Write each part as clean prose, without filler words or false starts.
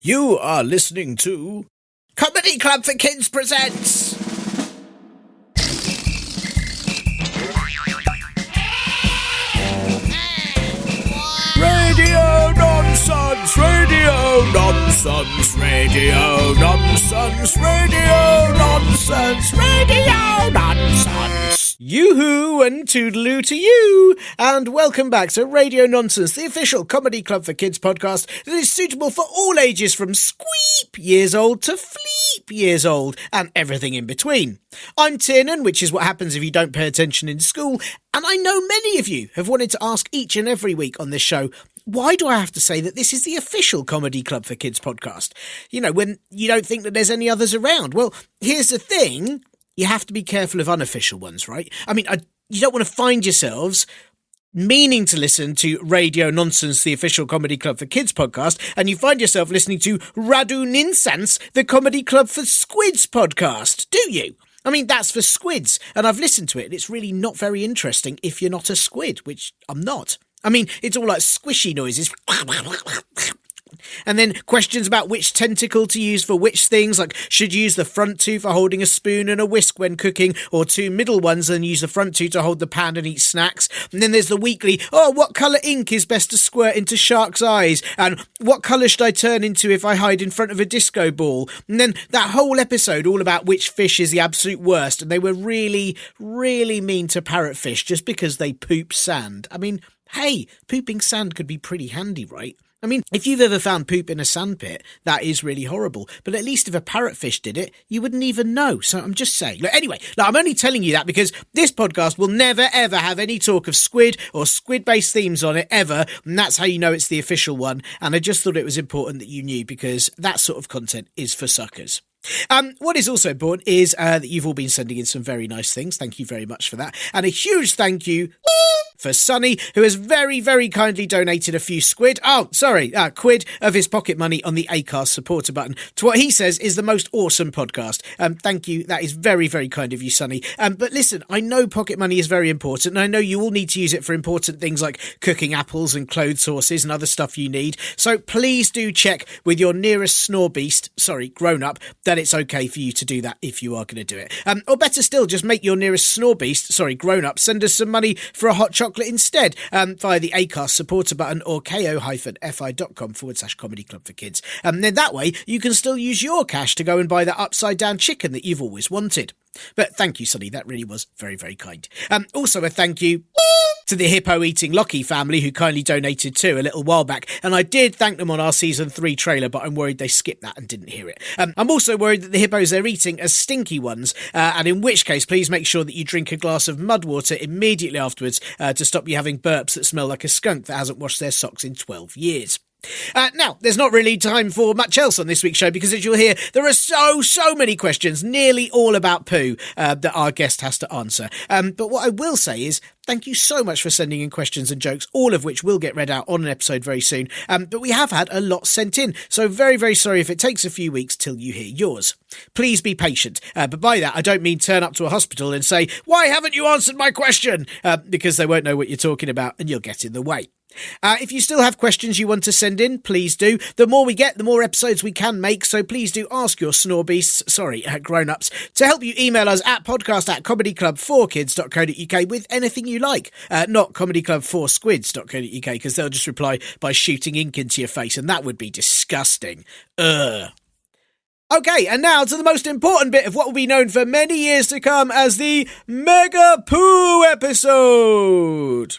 You are listening to Comedy Club for Kids presents Radio Nonsense, Radio Nonsense, Radio Nonsense, Radio Nonsense, Radio Nonsense. Yoo-hoo and toodaloo to you, and welcome back to Radio Nonsense, the official Comedy Club for Kids podcast that is suitable for all ages from SQUEEP years old to FLEEP years old, and everything in between. I'm Tiernan, which is what happens if you don't pay attention in school, and I know many of you have wanted to ask each and every week on this show, why do I have to say that this is the official Comedy Club for Kids podcast? You know, when you don't think that there's any others around. Well, here's the thing. You have to be careful of unofficial ones, right? I mean, you don't want to find yourselves meaning to listen to Radio Nonsense, the official Comedy Club for Kids podcast, and you find yourself listening to Radu Ninsans, the Comedy Club for Squids podcast, do you? I mean, that's for squids, and I've listened to it, and it's really not very interesting if you're not a squid, which I'm not. I mean, it's all like squishy noises. And then questions about which tentacle to use for which things, like should you use the front two for holding a spoon and a whisk when cooking, or two middle ones and use the front two to hold the pan and eat snacks. And then there's the weekly, what colour ink is best to squirt into sharks' eyes? And what colour should I turn into if I hide in front of a disco ball? And then that whole episode all about which fish is the absolute worst. And they were really, really mean to parrotfish just because they poop sand. I mean, hey, pooping sand could be pretty handy, right? I mean, if you've ever found poop in a sandpit, that is really horrible. But at least if a parrotfish did it, you wouldn't even know. So I'm just saying. Look, anyway, I'm only telling you that because this podcast will never, ever have any talk of squid or squid-based themes on it, ever. And that's how you know it's the official one. And I just thought it was important that you knew because that sort of content is for suckers. What is also important is that you've all been sending in some very nice things. Thank you very much for that. And a huge thank you for Sonny, who has very, very kindly donated a few quid of his pocket money on the Acast supporter button to what he says is the most awesome podcast. Thank you. That is very, very kind of you, Sonny. But listen, I know pocket money is very important, and I know you all need to use it for important things like cooking apples and clothes horses and other stuff you need. So please do check with your nearest grown-up, that it's okay for you to do that if you are going to do it. Or better still, just make your nearest grown-up, send us some money for a hot chocolate instead via the Acast supporter button or ko-fi.com/comedy club for kids. Then that way you can still use your cash to go and buy that upside down chicken that you've always wanted. But thank you, Sonny. That really was very, very kind. Also a thank you to the hippo-eating Lockie family who kindly donated too a little while back. And I did thank them on our season 3 trailer, but I'm worried they skipped that and didn't hear it. I'm also worried that the hippos they're eating are stinky ones, and in which case, please make sure that you drink a glass of mud water immediately afterwards to stop you having burps that smell like a skunk that hasn't washed their socks in 12 years. Now, there's not really time for much else on this week's show because, as you'll hear, there are so many questions, nearly all about poo, that our guest has to answer. But what I will say is, thank you so much for sending in questions and jokes, all of which will get read out on an episode very soon. But we have had a lot sent in, so very, very sorry if it takes a few weeks till you hear yours. Please be patient. But by that, I don't mean turn up to a hospital and say, why haven't you answered my question? Because they won't know what you're talking about and you'll get in the way. If you still have questions you want to send in, please do. The more we get, the more episodes we can make, so please do ask your grown-ups, to help you email us at podcast@comedyclub4kids.co.uk with anything you like. Not comedyclub4squids.co.uk, because they'll just reply by shooting ink into your face, and that would be disgusting. Okay, and now to the most important bit of what will be known for many years to come as the Mega Poo episode.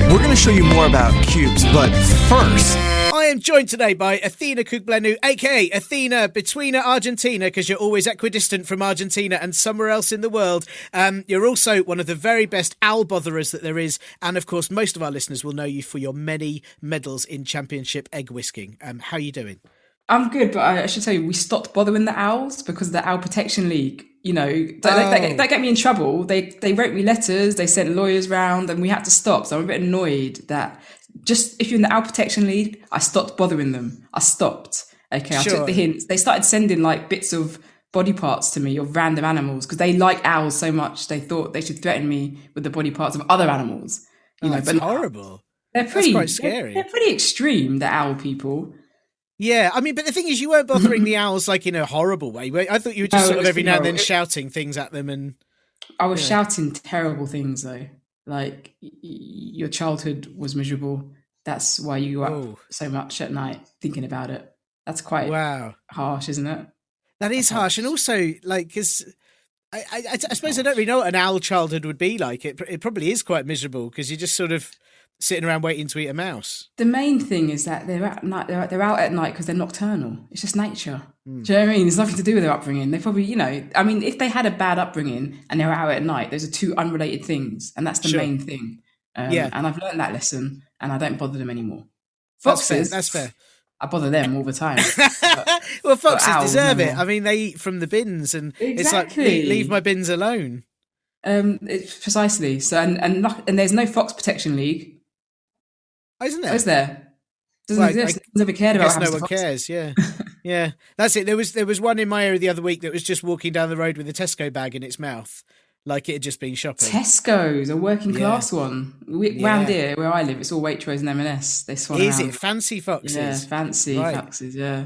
We're going to show you more about cubes, but first... I am joined today by Athena Kugblenu, a.k.a. Athena Between Argentina, because you're always equidistant from Argentina and somewhere else in the world. You're also one of the very best owl botherers that there is, and of course most of our listeners will know you for your many medals in championship egg whisking. How are you doing? I'm good, but I should tell you, we stopped bothering the owls because of the Owl Protection League. You know, that get me in trouble. They wrote me letters, they sent lawyers round, and we had to stop. So I'm a bit annoyed that just if you're in the Owl Protection League, I stopped bothering them. I stopped. Okay, I took the hints. They started sending like bits of body parts to me of random animals because they like owls so much. They thought they should threaten me with the body parts of other animals. That's horrible. They're pretty, That's quite scary. They're pretty extreme, the owl people. Yeah, I mean, but the thing is, you weren't bothering the owls like in a horrible way. I thought you were just No, sort of every now and no, then shouting things at them, and I was shouting terrible things though. Like your childhood was miserable. That's why you were up so much at night thinking about it. That's quite harsh, isn't it? That is harsh, and also like because I suppose I don't really know what an owl childhood would be like. It probably is quite miserable because you're just sort of sitting around waiting to eat a mouse. The main thing is that they're out at night because they're nocturnal. It's just nature. Do you know what I mean? It's nothing to do with their upbringing. They probably, I mean, if they had a bad upbringing and they were out at night, those are two unrelated things, and that's the main thing. And I've learned that lesson, and I don't bother them anymore. Foxes, that's fair. I bother them all the time. Well, foxes deserve it. I mean, they eat from the bins, and it's like leave my bins alone. It's precisely so, and there's no Fox Protection League. Oh, isn't there? Oh, is there? Doesn't exist. Never cared about. No one cares. Yeah, yeah. That's it. There was one in my area the other week that was just walking down the road with a Tesco bag in its mouth, like it had just been shopping. Tesco's, a working class one. Round here where I live, it's all Waitrose and M&S. They swan around. Is it fancy foxes? Yeah, fancy foxes. Yeah.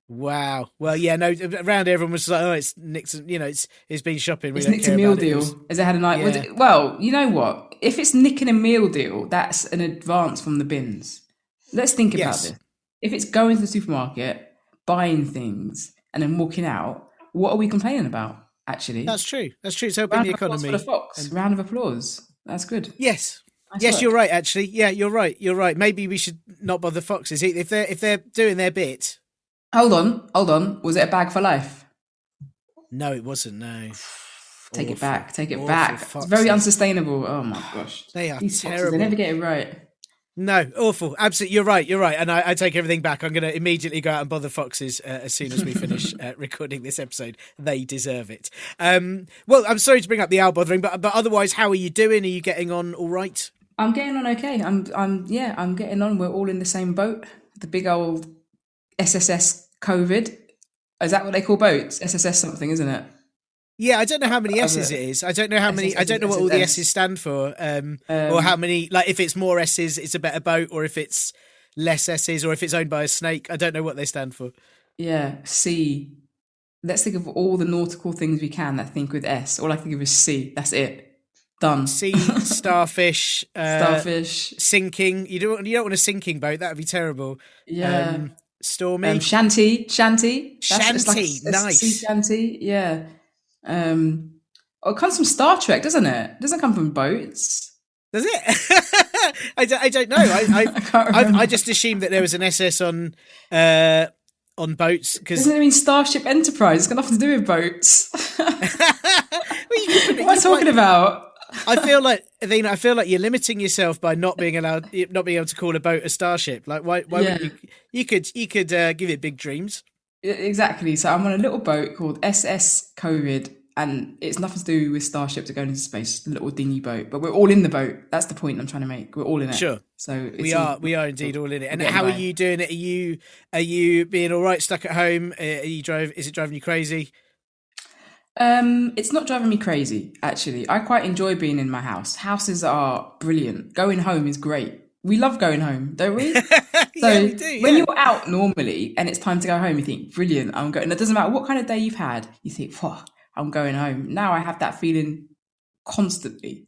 Wow. Well, yeah. No, around here everyone was like, "Oh, it's nicked. It's been shopping. It's nicked a meal deal." Has it had a night? Yeah. Well, you know what? If it's nicking a meal deal, that's an advance from the bins. Let's think about this. If it's going to the supermarket, buying things, and then walking out, what are we complaining about? Actually, that's true. It's helping the economy. For the fox. Round of applause. That's good. Yes. Yes, you're right. Actually, yeah, you're right. Maybe we should not bother foxes if they're doing their bit. Hold on. Was it a bag for life? No, it wasn't. No. Take it back. Foxes. It's very unsustainable. Oh my gosh. They are These terrible. Foxes, they never get it right. No, awful. Absolutely, you're right. And I take everything back. I'm going to immediately go out and bother foxes as soon as we finish recording this episode. They deserve it. Well, I'm sorry to bring up the owl bothering, but otherwise, how are you doing? Are you getting on all right? I'm getting on okay. I'm getting on. We're all in the same boat. The big old SSS COVID. Is that what they call boats? SSS something, isn't it? Yeah, I don't know how many S's it is. I don't know how many. I don't know what all the S's stand for, or how many. Like, if it's more S's, it's a better boat, or if it's less S's, or if it's owned by a snake. I don't know what they stand for. Yeah, C. Let's think of all the nautical things we can that think with S. All I think of is C. That's it. Done. C. Starfish. Sinking. You don't want a sinking boat. That would be terrible. Yeah. Stormy. Shanty. Shanty. Nice. Sea shanty. Yeah. It comes from Star Trek, doesn't it? It doesn't come from boats. Does it? I don't know. I just assumed that there was an SS on boats. Doesn't it mean Starship Enterprise? It's got nothing to do with boats. What am I talking about? I feel like you're limiting yourself by not being able to call a boat a starship. Like why would you could give it big dreams. Exactly. So I'm on a little boat called SS COVID, and it's nothing to do with starships that go into space. It's a little dingy boat, but we're all in the boat. That's the point I'm trying to make. We're all in it. Sure. So we are indeed all in it. And how are you doing it? Are you being all right? Stuck at home? Is it driving you crazy? It's not driving me crazy, actually. I quite enjoy being in my house. Houses are brilliant. Going home is great. We love going home, don't we? Yeah, we do. When you're out normally and it's time to go home, you think, brilliant, I'm going. It doesn't matter what kind of day you've had. You think, I'm going home. Now I have that feeling constantly.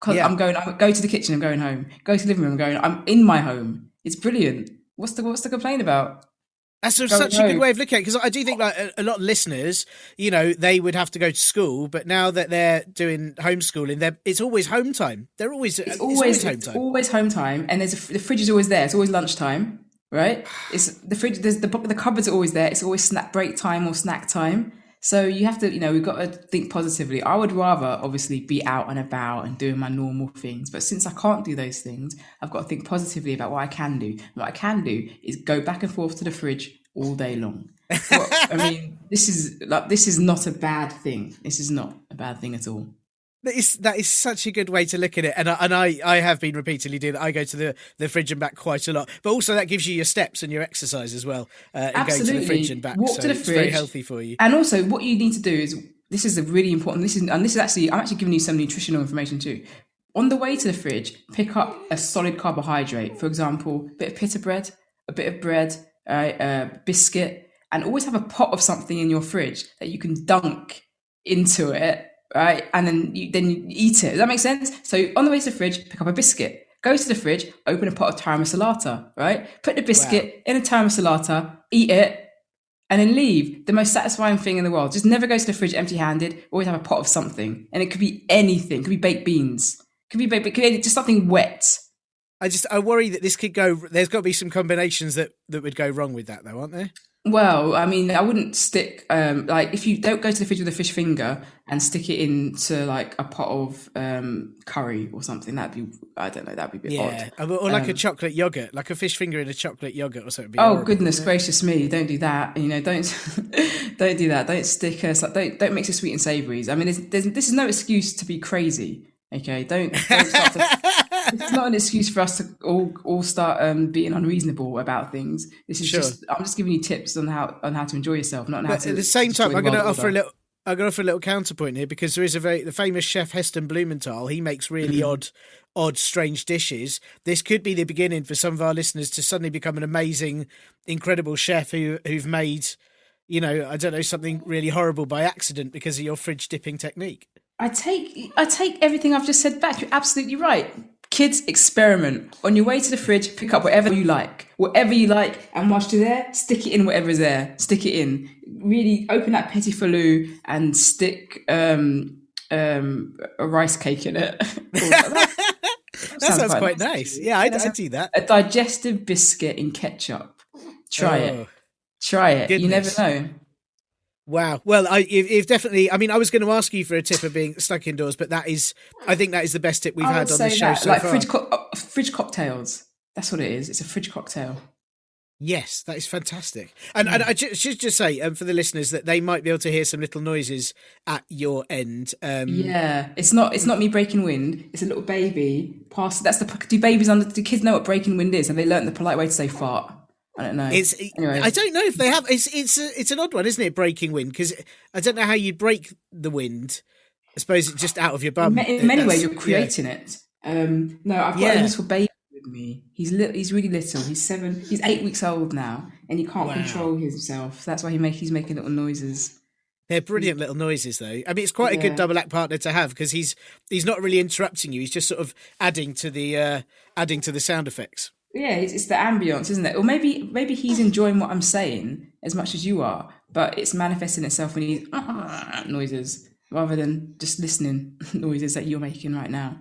I go to the kitchen, I'm going home. Go to the living room, I'm in my home. It's brilliant. What's the complaint about? That's such a good way of looking at it, because I do think like a lot of listeners, they would have to go to school, but now that they're doing homeschooling, it's always home time. It's always home time. Always home time, and the fridge is always there. It's always lunchtime, right? It's the fridge. There's the cupboards are always there. It's always snack break time or snack time. So you have to, we've got to think positively. I would rather obviously be out and about and doing my normal things. But since I can't do those things, I've got to think positively about what I can do. And what I can do is go back and forth to the fridge all day long. This is not a bad thing. This is not a bad thing at all. That is such a good way to look at it, and I have been repeatedly doing that. I go to the fridge and back quite a lot, but also that gives you your steps and your exercise as well. Absolutely, going to the fridge and back. Walk to the fridge. It's very healthy for you. And also, what you need to do is this is a really important. I'm actually giving you some nutritional information too. On the way to the fridge, pick up a solid carbohydrate. For example, a bit of pita bread, a bit of bread, biscuit, and always have a pot of something in your fridge that you can dunk into it, right? And then you eat it. Does that make sense? So on the way to the fridge, pick up a biscuit. Go to the fridge, open a pot of taramasalata, right? Put the biscuit in a taramasalata, eat it, and then leave. The most satisfying thing in the world. Just never go to the fridge empty-handed. Always have a pot of something. And it could be anything. It could be baked beans. It could be just something wet. I worry that this could go. There's got to be some combinations that would go wrong with that, though, aren't there? Well, I mean, I wouldn't stick like if you don't go to the fridge with a fish finger and stick it into like a pot of curry or something. That'd be, I don't know, that'd be a bit odd. Or like a chocolate yogurt, like a fish finger in a chocolate yogurt or something. Oh, goodness gracious me! Don't do that. You know, don't don't do that. Don't stick us. Don't mix it sweet and savouries. I mean, this is no excuse to be crazy. Okay, don't start to. It's not an excuse for us to all start being unreasonable about things. This is just, I'm just giving you tips on how to enjoy yourself, not on how to. At the same time, I'm going to offer a little counterpoint here, because there is the famous chef Heston Blumenthal. He makes really odd, strange dishes. This could be the beginning for some of our listeners to suddenly become an amazing, incredible chef who've made, you know, I don't know, something really horrible by accident because of your fridge dipping technique. I take everything I've just said back. You're absolutely right. Kids, experiment. On your way to the fridge, pick up whatever you like, and whilst you're there, stick it in whatever's there. Stick it in. Really open that petit falou and stick a rice cake in it. That sounds quite nice. Yeah, I'd do that. A digestive biscuit in ketchup. Try it. Goodness. You never know. Wow. Well, you've definitely. I mean, I was going to ask you for a tip of being stuck indoors, but I think that is the best tip we've had on the show so far. Fridge cocktails. That's what it is. It's a fridge cocktail. Yes, that is fantastic. And I should just say for the listeners that they might be able to hear some little noises at your end. Yeah, it's not me breaking wind. It's a little baby. Do kids know what breaking wind is? Have they learnt the polite way to say fart? I don't know. I don't know if they have. It's an odd one, isn't it? Breaking wind, because I don't know how you'd break the wind. I suppose it's just out of your bum. In many ways, you're creating it. No, I've got a little baby with me. He's really little. He's 7. He's 8 weeks old now, and he can't control himself. That's why he's making little noises. They're brilliant little noises, though. I mean, it's quite a good double act partner to have, because he's not really interrupting you. He's just sort of adding to the sound effects. Yeah, it's the ambience, isn't it? Or maybe he's enjoying what I'm saying as much as you are, but it's manifesting itself when he's noises rather than just listening noises that you're making right now.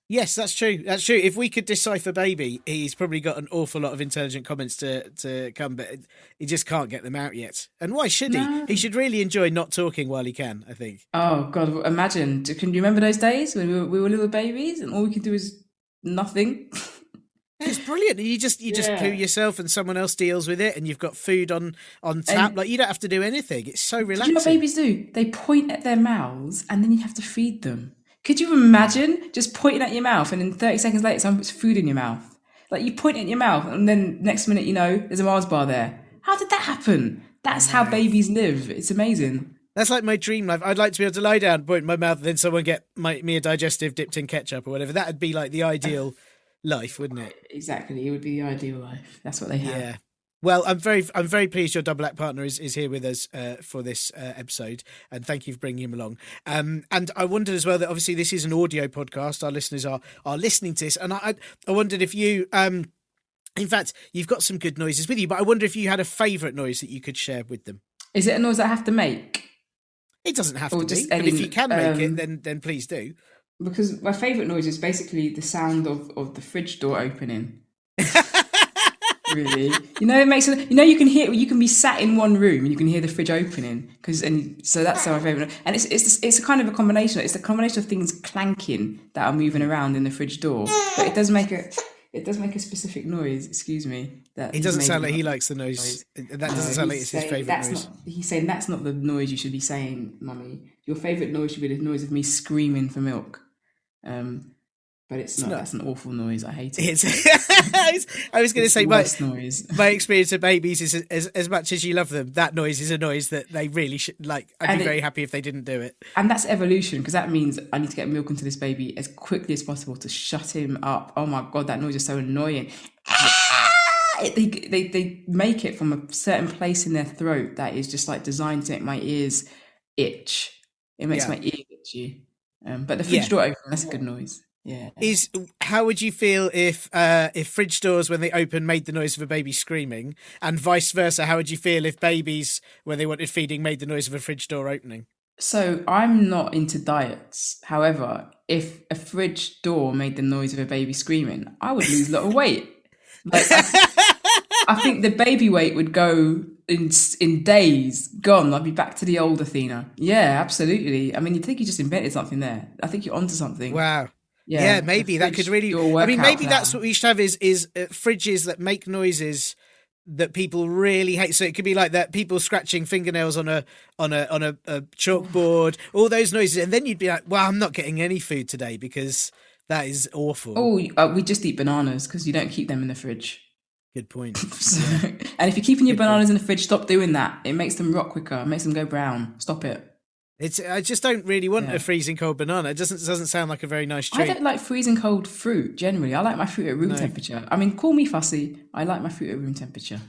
Yes, that's true. That's true. If we could decipher baby, he's probably got an awful lot of intelligent comments to come, but he just can't get them out yet. And why should he? No. He should really enjoy not talking while he can, I think. Oh, God, imagine. Can you remember those days when we were little babies and all we could do is nothing? It's brilliant. You just poo yourself and someone else deals with it, and you've got food on tap. Like, you don't have to do anything. It's so relaxing. Do you know what babies do? They point at their mouths and then you have to feed them. Could you imagine just pointing at your mouth and then 30 seconds later someone puts food in your mouth? Like, you point at your mouth and then next minute, you know, there's a Mars bar there. How did that happen? That's how babies live. It's amazing. That's like my dream life. I'd like to be able to lie down, point in my mouth, and then someone get me a digestive dipped in ketchup or whatever. That would be like the ideal life, wouldn't it? Exactly. It would be the ideal life. That's what they have. Yeah. Well, I'm very pleased your double act partner is here with us for this episode, and thank you for bringing him along. And I wondered as well that obviously this is an audio podcast. Our listeners are listening to this, and I wondered if you, in fact, you've got some good noises with you, but I wonder if you had a favourite noise that you could share with them. Is it a noise I have to make? It doesn't have to be, but if you can make it, then please do. Because my favourite noise is basically the sound of the fridge door opening. Really, you know, it makes it. You know, you can be sat in one room and you can hear the fridge opening so that's my favourite. And it's a kind of a combination. It's a combination of things clanking that are moving around in the fridge door, but it does make a specific noise. Excuse me. That it doesn't sound like he likes the noise. That doesn't sound like it's his favourite noise. He's saying that's not the noise you should be saying, Mummy. Your favourite noise should be the noise of me screaming for milk. But it's not. That's an awful noise. I hate it. I was going to say my experience of babies is as much as you love them, that noise is a noise that they really should like. I'd be very happy if they didn't do it. And that's evolution, because that means I need to get milk into this baby as quickly as possible to shut him up. Oh my God, that noise is so annoying. They make it from a certain place in their throat that is just like designed to make my ears itch. It makes my ear itchy. But the fridge door open, that's a good noise. Yeah. How would you feel if fridge doors when they open made the noise of a baby screaming, and vice versa? How would you feel if babies when they wanted feeding made the noise of a fridge door opening? So I'm not into diets. However, if a fridge door made the noise of a baby screaming, I would lose a lot of weight. Like, I think the baby weight would go in days. Gone. I'd be back to the old Athena. Yeah, absolutely. I mean, you think you just invented something there. I think you're onto something. Wow. Yeah, maybe that could really. I mean, maybe that's what we should have is fridges that make noises that people really hate. So it could be like that, people scratching fingernails on a chalkboard, all those noises, and then you'd be like, well, I'm not getting any food today because that is awful. We just eat bananas because you don't keep them in the fridge. Good point. And if you're keeping your bananas in the fridge, stop doing that. It makes them rot quicker. It makes them go brown. Stop it. I just don't really want a freezing cold banana. It doesn't sound like a very nice treat. I don't like freezing cold fruit generally. I like my fruit at room temperature. I mean, call me fussy. I like my fruit at room temperature.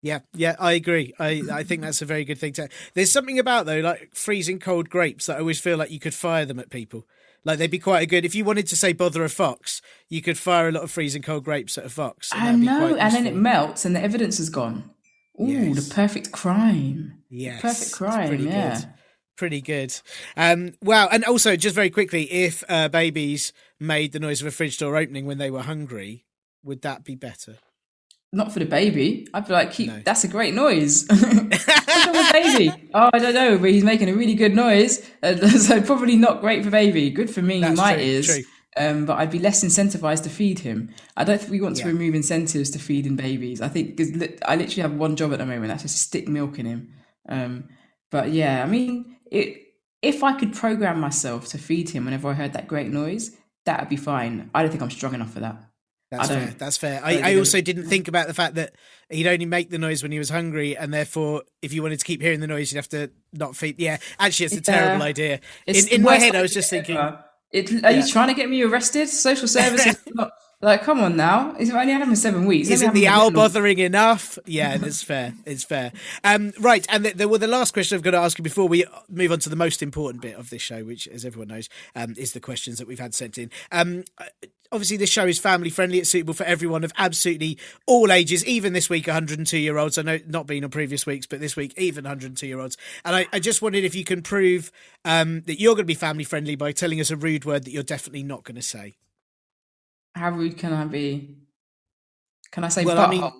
Yeah, I agree. I think that's a very good thing to. There's something about though, like freezing cold grapes, that I always feel like you could fire them at people. Like they'd be quite a good. If you wanted to say bother a fox, you could fire a lot of freezing cold grapes at a fox. I know, and then it melts, and the evidence is gone. Ooh, yes. The perfect crime. Yes, perfect crime. Pretty yeah. Good. Pretty good. Wow. And also, just very quickly, if babies made the noise of a fridge door opening when they were hungry, would that be better? Not for the baby. I'd be like, that's a great noise. What's wrong with baby? Oh, I don't know, but he's making a really good noise. So probably not great for baby. Good for me, my ears. True. But I'd be less incentivized to feed him. I don't think we want to remove incentives to feeding babies. I think, because I literally have one job at the moment, that's just stick milk in him. But yeah, I mean, if I could program myself to feed him whenever I heard that great noise, that'd be fine. I don't think I'm strong enough for that. That's fair. I also didn't think about the fact that he'd only make the noise when he was hungry, and therefore, if you wanted to keep hearing the noise, you'd have to not feed. Yeah, actually, it's a terrible idea. In my head, I was just thinking... Are you trying to get me arrested? Social services... Like, come on now. I've only had him for 7 weeks. Isn't the owl bothering enough? Yeah, that's fair. It's fair. Right, and the last question I've got to ask you before we move on to the most important bit of this show, which, as everyone knows, is the questions that we've had sent in. Obviously, this show is family friendly. It's suitable for everyone of absolutely all ages, even this week, 102-year-olds. I know not been on previous weeks, but this week, even 102-year-olds. And I just wondered if you can prove that you're going to be family friendly by telling us a rude word that you're definitely not going to say. How rude can I be? Can I say butthole? I mean,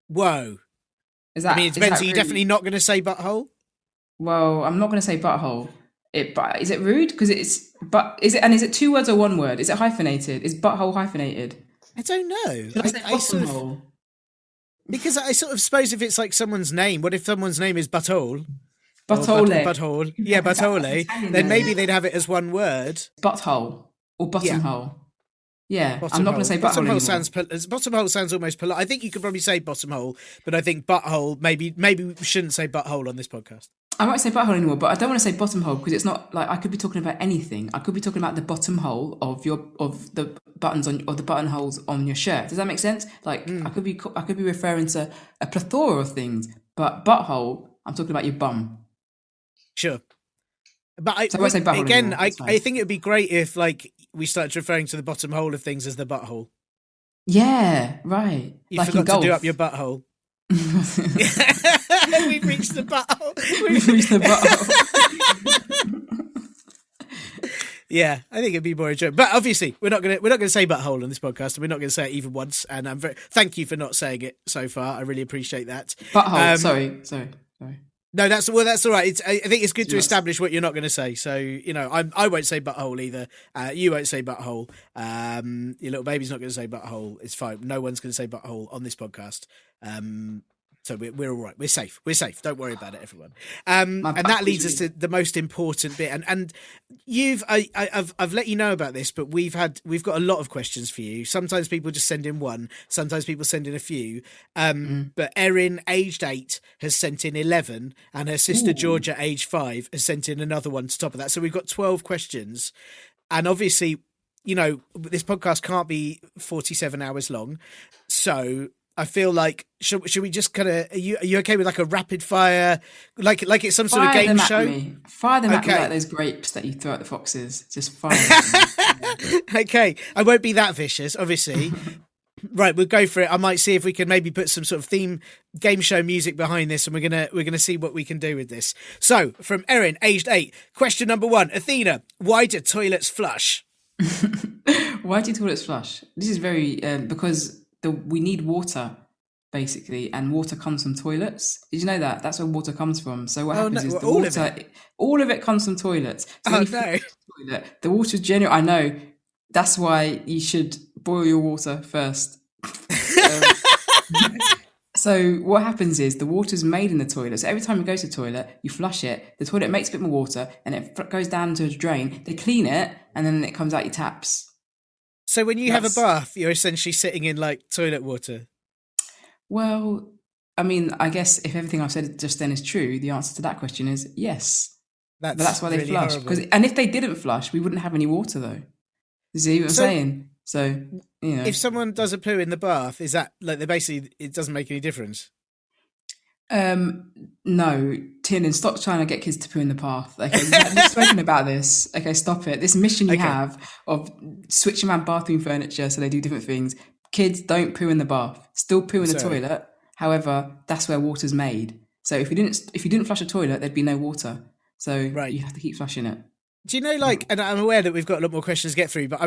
whoa. It depends. Are you definitely not going to say butthole? Well, I'm not going to say butthole. Is it rude? Because is it 2 words or 1 word? Is it hyphenated? Is butthole hyphenated? I don't know. Should I say bottomhole? Because I sort of suppose if it's like someone's name, what if someone's name is Butthole? Butthole. Butthole. Yeah, Butthole. Then maybe they'd have it as 1 word. Butthole or bottomhole. Yeah, I'm not going to say butthole anymore. Bottomhole sounds almost polite. I think you could probably say bottomhole, but I think butthole, maybe we shouldn't say butthole on this podcast. I won't say butthole anymore, but I don't want to say bottomhole because it's not like I could be talking about anything. I could be talking about the bottom hole of the buttons on or the buttonholes on your shirt. Does that make sense? Like I could be referring to a plethora of things, but butthole, I'm talking about your bum. Sure. But I think it would be great if like we started referring to the bottom hole of things as the butthole. Yeah, right. You forgot to do up your butthole. We've reached the butthole. We've reached the butthole. Yeah, I think it'd be more enjoyable. But obviously, we're not gonna say butthole on this podcast, and we're not gonna say it even once. And thank you for not saying it so far. I really appreciate that. Butthole. Sorry. No, that's all right. I think it's good to establish what you're not going to say. So, I won't say butthole either. You won't say butthole. Your little baby's not going to say butthole. It's fine. No one's going to say butthole on this podcast. So we're all right. We're safe. Don't worry about it, everyone. And that leads us to the most important bit. And I've let you know about this, but we've got a lot of questions for you. Sometimes people just send in one. Sometimes people send in a few. But Erin, aged 8, has sent in 11, and her sister Georgia, aged 5, has sent in another one to top of that. So we've got 12 questions. And obviously, this podcast can't be 47 hours long. So I feel like should we just kind of are you okay with like a rapid fire, like it's some sort of game show? Fire them at me Okay. like those grapes that you throw at the foxes. Just fire them. Okay, I won't be that vicious, obviously. Right, we'll go for it. I might see if we can maybe put some sort of theme game show music behind this, and we're gonna see what we can do with this. So, from Erin, aged 8, question number 1. Athena, why do toilets flush? Why do toilets flush? This is very because we need water basically, and water comes from toilets. Did you know that? That's where water comes from. So what happens is the water, all of it comes from toilets. So when you flush the toilet, the water's genuine. I know. That's why you should boil your water first. So what happens is the water's made in the toilet. So every time you go to the toilet, you flush it. The toilet makes a bit more water, and it goes down to a drain. They clean it, and then it comes out your taps. So when you have a bath, you're essentially sitting in like toilet water. Well, I mean, I guess if everything I've said just then is true, the answer to that question is yes. But that's why they really flush. And if they didn't flush, we wouldn't have any water, though. You see what I'm saying? So, you know. If someone does a poo in the bath, is that like it doesn't make any difference? No, Tin, and stop trying to get kids to poo in the bath. Okay, we've spoken about this. Okay, stop it. This mission you have of switching around bathroom furniture so they do different things. Kids don't poo in the bath. Still poo in the toilet. However, that's where water's made. So if you didn't flush a toilet, there'd be no water. So you have to keep flushing it. Do you know, like, and I'm aware that we've got a lot more questions to get through, but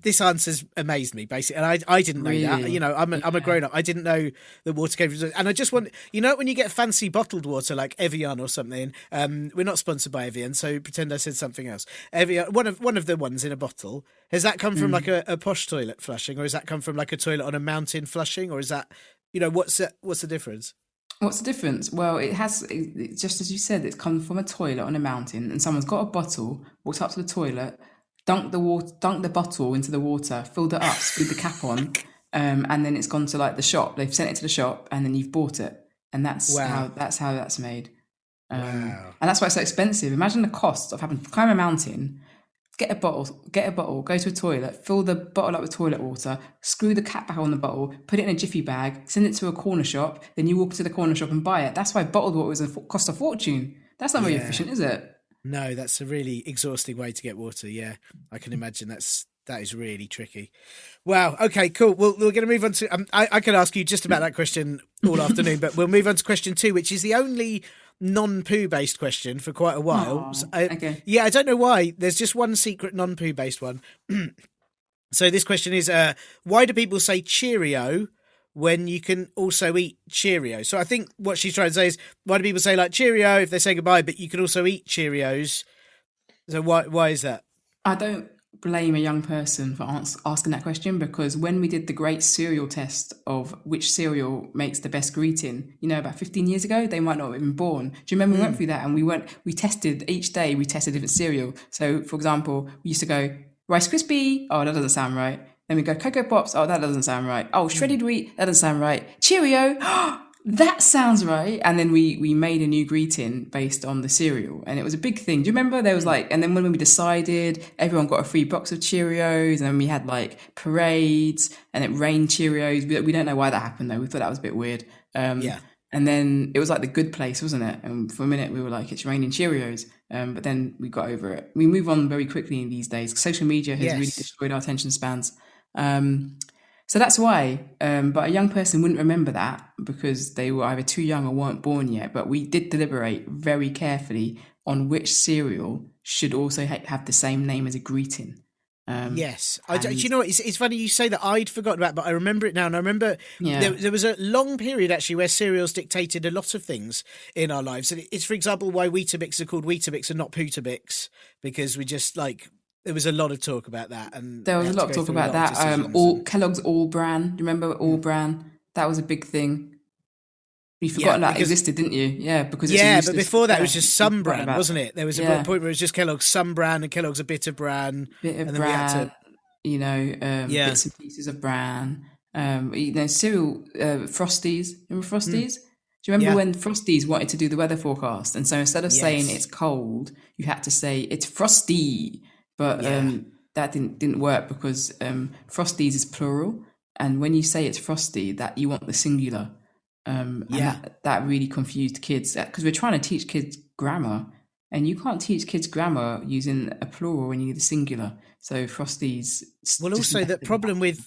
this answer's amazed me, basically. And I didn't know that. You know, I'm a grown-up. I didn't know that water came from... And I just want... You know, when you get fancy bottled water, like Evian or something, we're not sponsored by Evian, so pretend I said something else. Evian, one of the ones in a bottle, has that come from like a posh toilet flushing, or has that come from like a toilet on a mountain flushing, or is that... You know, what's the difference? What's the difference? Well, just as you said, it's come from a toilet on a mountain, and someone's got a bottle, walked up to the toilet, dunked the bottle into the water, filled it up, screwed the cap on, and then it's gone to like the shop. They've sent it to the shop, and then you've bought it, and that's how that's made. And that's why it's so expensive. Imagine the cost of having to climb a mountain, get a bottle, go to a toilet, fill the bottle up with toilet water, screw the cap back on the bottle, put it in a jiffy bag, send it to a corner shop, then you walk to the corner shop and buy it. That's why bottled water cost a fortune. That's not very efficient, is it? No, that's a really exhausting way to get water. Yeah, I can imagine that is really tricky. Wow. Okay, cool. Well, we're going to move on to... I could ask you just about that question all afternoon, but we'll move on to question 2, which is the only non-poo based question for quite a while. Okay. Yeah, I don't know why. There's just one secret non-poo based one. So this question is, why do people say Cheerio when you can also eat Cheerio? So I think what she's trying to say is, why do people say like Cheerio if they say goodbye, but you can also eat Cheerios? So why is that? I don't blame a young person for asking that question, because when we did the great cereal test of which cereal makes the best greeting, you know, about 15 years ago, they might not have been born. Do you remember we went through that, and we tested each day, we tested different cereal. So for example, we used to go Rice Krispie, oh, that doesn't sound right. Then we go Cocoa Pops, oh, that doesn't sound right. Oh, shredded wheat, that doesn't sound right. Cheerio, that sounds right. And then we made a new greeting based on the cereal, and it was a big thing. Do you remember? There was like, and then when we decided, everyone got a free box of Cheerios, and then we had like parades, and it rained Cheerios. We don't know why that happened though. We thought that was a bit weird. And then it was like the good place, wasn't it? And for a minute we were like, it's raining Cheerios. But then we got over it. We move on very quickly in these days. Social media has really destroyed our attention spans. So that's why. But a young person wouldn't remember that because they were either too young or weren't born yet. But we did deliberate very carefully on which cereal should also have the same name as a greeting. Yes. You know what? It's funny you say that. I'd forgotten about it, but I remember it now. And I remember there was a long period actually where cereals dictated a lot of things in our lives. And it's, for example, why Weetabix are called Weetabix and not Pootabix, because we just like... There was a lot of talk about that, and there was a lot of talk about that. Kellogg's All Bran. Do you remember All Bran? That was a big thing. You forgot that existed, didn't you? Yeah, because but before that it was just some bran, wasn't it? There was a point where it was just Kellogg's some bran and Kellogg's a bit of bran, bran. Bits and pieces of bran. Cereal, Frosties. Remember Frosties? Do you remember when Frosties wanted to do the weather forecast, and so instead of saying it's cold, you had to say it's frosty. But that didn't work because Frosties is plural, And when you say it's frosty, that you want the singular. And that really confused kids because we're trying to teach kids grammar, and you can't teach kids grammar using a plural when you need a singular. So frosties. Well, also the problem with,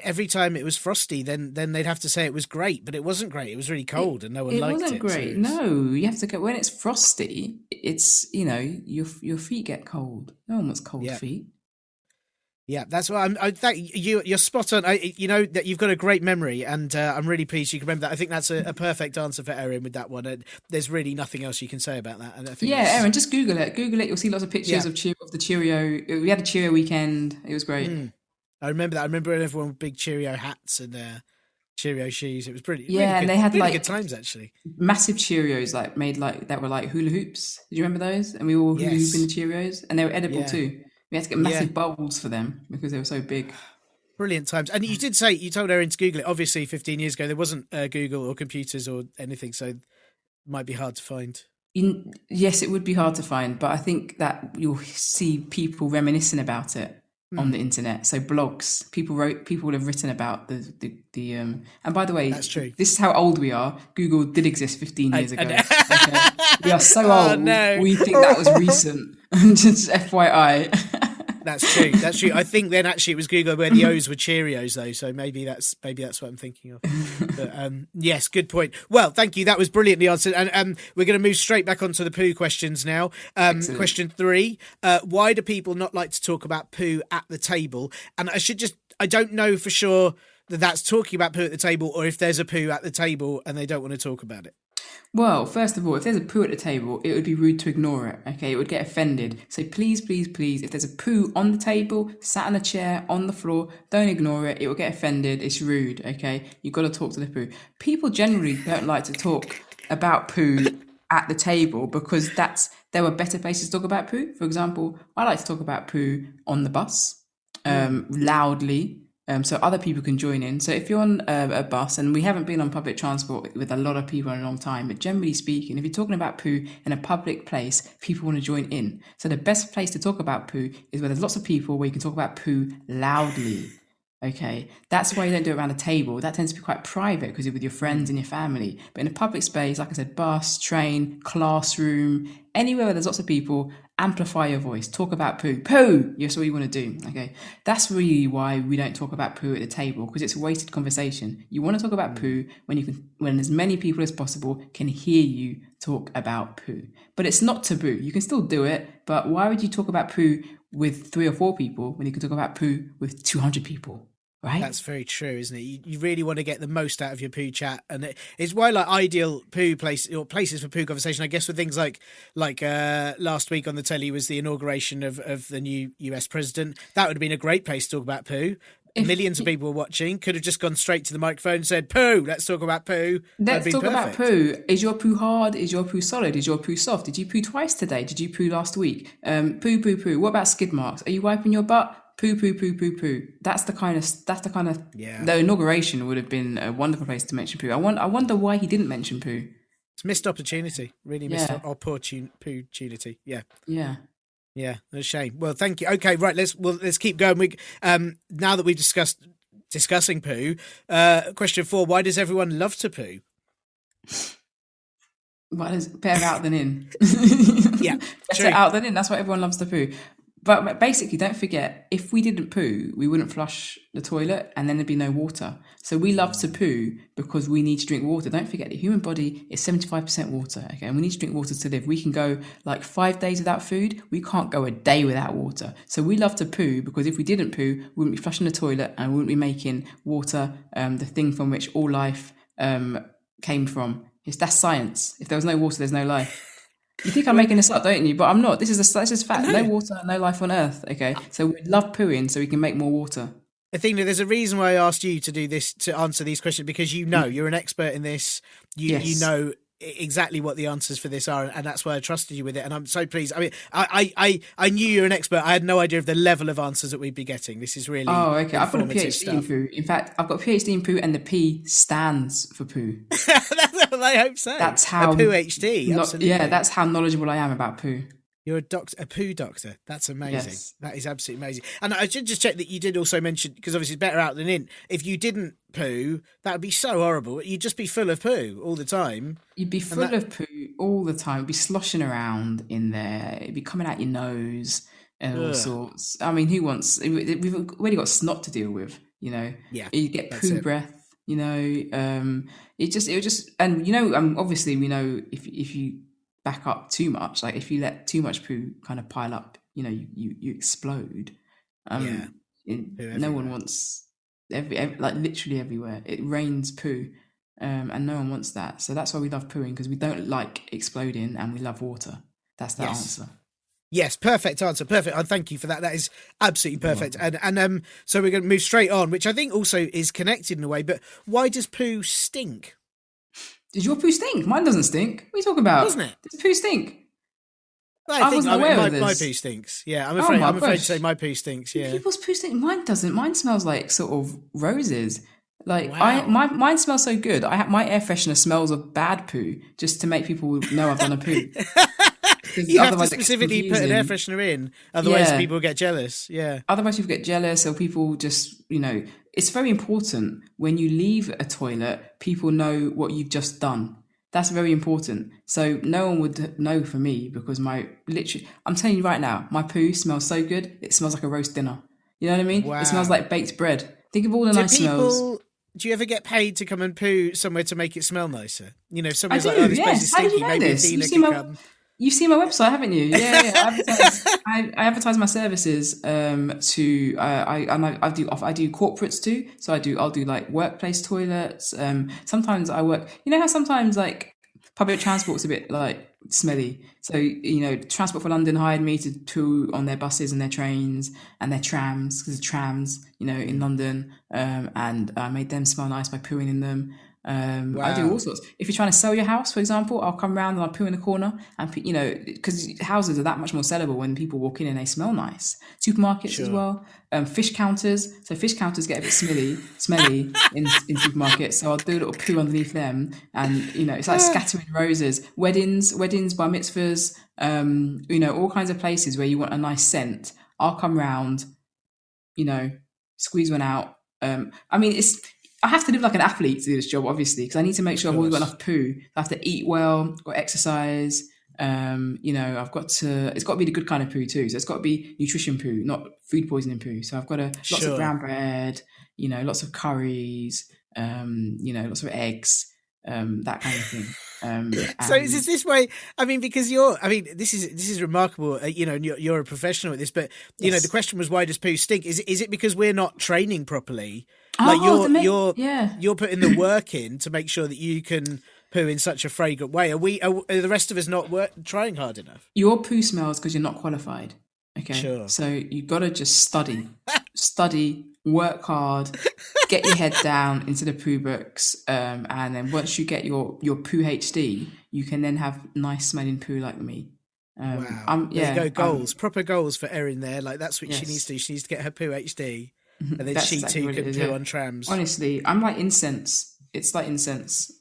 every time it was frosty, then they'd have to say it was great, but it wasn't great. It was really cold and no one liked it. It wasn't great. So No, you have to go when it's frosty. It's your feet get cold. No one wants cold feet. Yeah, that's why I think you're spot on. That you've got a great memory, and I'm really pleased you can remember that. I think that's a perfect answer for Erin with that one. There's really nothing else you can say about that. And I think Erin, just Google it. You'll see lots of pictures of the Cheerio. We had a Cheerio weekend. It was great. I remember that. I remember everyone with big Cheerio hats and Cheerio shoes. It was pretty. Yeah, really and good, they had really good times actually. Massive Cheerios made that were like hula hoops. Did you remember those? And we were all hula hooping the Cheerios, and they were edible too. We had to get massive bowls for them because they were so big. Brilliant times. And you did say, you told Erin to Google it. Obviously, 15 years ago, there wasn't Google or computers or anything, so it might be hard to find. Yes, it would be hard to find, but I think that you'll see people reminiscing about it on the internet. So blogs, people would have written about the and by the way, that's true. This is how old we are. Google did exist 15 years ago. Okay? We are so old. No. We think that was recent. Just FYI. That's true. That's true. I think then actually it was Google where the O's were Cheerios though, so maybe that's what I'm thinking of. But yes, good point. Well, thank you. That was brilliantly answered. And we're going to move straight back onto the poo questions now. Question 3: why do people not like to talk about poo at the table? And I don't know for sure that that's talking about poo at the table, or if there's a poo at the table and they don't want to talk about it. Well, first of all, if there's a poo at the table, it would be rude to ignore it, okay? It would get offended. So please, please, please, if there's a poo on the table, sat on a chair, on the floor, don't ignore it. It will get offended. It's rude, okay? You've got to talk to the poo. People generally don't like to talk about poo at the table because there were better places to talk about poo. For example, I like to talk about poo on the bus, loudly. So other people can join in. So if you're on a bus, and we haven't been on public transport with a lot of people in a long time, but generally speaking, if you're talking about poo in a public place, people want to join in. So the best place to talk about poo is where there's lots of people, where you can talk about poo loudly. Okay, that's why you don't do it around a table. That tends to be quite private because you're with your friends and your family. But in a public space, like I said, bus, train, classroom, anywhere where there's lots of people, amplify your voice. Talk about poo. Poo! That's what you want to do. Okay, that's really why we don't talk about poo at the table, because it's a wasted conversation. You want to talk about poo when as many people as possible can hear you talk about poo. But it's not taboo. You can still do it. But why would you talk about poo with 3 or 4 people when you can talk about poo with 200 people? Right? That's very true, isn't it? You really want to get the most out of your poo chat, and it's why ideal poo place or places for poo conversation. I guess with things like last week on the telly was the inauguration of the new US president. That would have been a great place to talk about poo. Millions of people were watching. Could have just gone straight to the microphone and said, "Poo, let's talk about poo." Let's talk about poo. Is your poo hard? Is your poo solid? Is your poo soft? Did you poo twice today? Did you poo last week? Poo. What about skid marks? Are you wiping your butt? Poo. That's the kind of. Yeah. The inauguration would have been a wonderful place to mention poo. I wonder why he didn't mention poo. It's missed opportunity. Really missed opportunity. Yeah. Yeah. Yeah, a shame. Well, thank you. Okay, right. Let's keep going. Now that we've discussing poo, question 4: why does everyone love to poo? Well, it's better out than in. Yeah, better out than in. That's why everyone loves to poo. But basically, don't forget, if we didn't poo, we wouldn't flush the toilet and then there'd be no water. So we love to poo because we need to drink water. Don't forget, the human body is 75% water, okay? And we need to drink water to live. We can go like 5 days without food. We can't go a day without water. So we love to poo because if we didn't poo, we wouldn't be flushing the toilet and we wouldn't be making water the thing from which all life came from. That's science. If there was no water, there's no life. You think I'm making this up, don't you? But I'm not. This is fact. No water, no life on Earth. Okay, so we love pooing so we can make more water. Athena, there's a reason why I asked you to do this, to answer these questions, because you're an expert in this. You know exactly what the answers for this are, and that's why I trusted you with it. And I'm so pleased. I mean, I knew you're an expert. I had no idea of the level of answers that we'd be getting. This is really I've got a PhD stuff. in poo. In fact, I've got a PhD in poo, and the P stands for poo. I hope so. That's how a poo HD. Absolutely. Yeah, that's how knowledgeable I am about poo. You're a poo doctor. That's amazing. Yes. That is absolutely amazing. And I should just check that you did also mention, because obviously it's better out than in. If you didn't poo, that would be so horrible. You'd just be full of poo all the time. You'd be full of poo all the time. It'd be sloshing around in there. It'd be coming out your nose and all sorts. I mean, who wants? We've already got snot to deal with. You know. Yeah. You get poo breath. You know. It would just, and you know, obviously we know if you back up too much, like if you let too much poo kind of pile up, you know, you explode. No one wants like literally everywhere. It rains poo, and no one wants that. So that's why we love pooing, because we don't like exploding and we love water. That's the answer. Yes, perfect answer. Perfect. Thank you for that. That is absolutely perfect. And so we're going to move straight on, which I think also is connected in a way. But why does poo stink? Does your poo stink? Mine doesn't stink. What are you talking about? Doesn't it? Does poo stink? I wasn't aware of this. My poo stinks. Yeah, I'm afraid to say my poo stinks. Yeah. People's poo stink. Mine doesn't. Mine smells like sort of roses. Like Wow. mine smells so good. My air freshener smells of bad poo, just to make people know I've done a poo. You have to specifically put an air freshener in, otherwise people get jealous. Yeah. Otherwise people get jealous, or people just, you know, it's very important when you leave a toilet, people know what you've just done. That's very important. So no one would know for me, because I'm telling you right now, my poo smells so good. It smells like a roast dinner. You know what I mean? Wow. It smells like baked bread. Think of all the nice smells. Do you ever get paid to come and poo somewhere to make it smell nicer? You know, if I somebody's do, like, oh, this place is How did stinky, you know maybe this? Athena can come. You've seen my website, haven't you? Yeah. I advertise my services to I do corporates too. So I'll do like workplace toilets. Sometimes I work. You know how sometimes like public transport's a bit like smelly. So you know, Transport for London hired me to poo on their buses and their trains and their trams, because the trams, you know, in London, and I made them smell nice by pooing in them. I do all sorts. If you're trying to sell your house, for example, I'll come round and I'll poo in the corner, and you know, because houses are that much more sellable when people walk in and they smell nice. Supermarkets as well. Fish counters. So fish counters get a bit smelly in supermarkets. So I'll do a little poo underneath them, and you know, it's like scattering roses. Weddings, bar mitzvahs. You know, all kinds of places where you want a nice scent. I'll come round, you know, squeeze one out. I mean, I have to live like an athlete to do this job, obviously, because I need to make sure I've always got enough poo. I have to eat well or exercise. You know, it's got to be the good kind of poo too. So it's got to be nutrition poo, not food poisoning poo. So I've got lots of brown bread, you know, lots of curries, you know, lots of eggs, that kind of thing. So is this way? I mean, because this is remarkable. You know, you're a professional at this, but you know, the question was, why does poo stink? Is it because we're not training properly? Like you're putting the work in to make sure that you can poo in such a fragrant way. Are the rest of us not trying hard enough? Your poo smells because you're not qualified. Okay. Sure. So you've got to just study, work hard, get your head down into the poo books, and then once you get your poo HD, you can then have nice smelling poo like me. Wow. There you go. Goals, proper goals for Erin there. Like that's what she needs to do. She needs to get her poo HD. And then she too can poo on trams. Honestly, I'm like incense. It's like incense.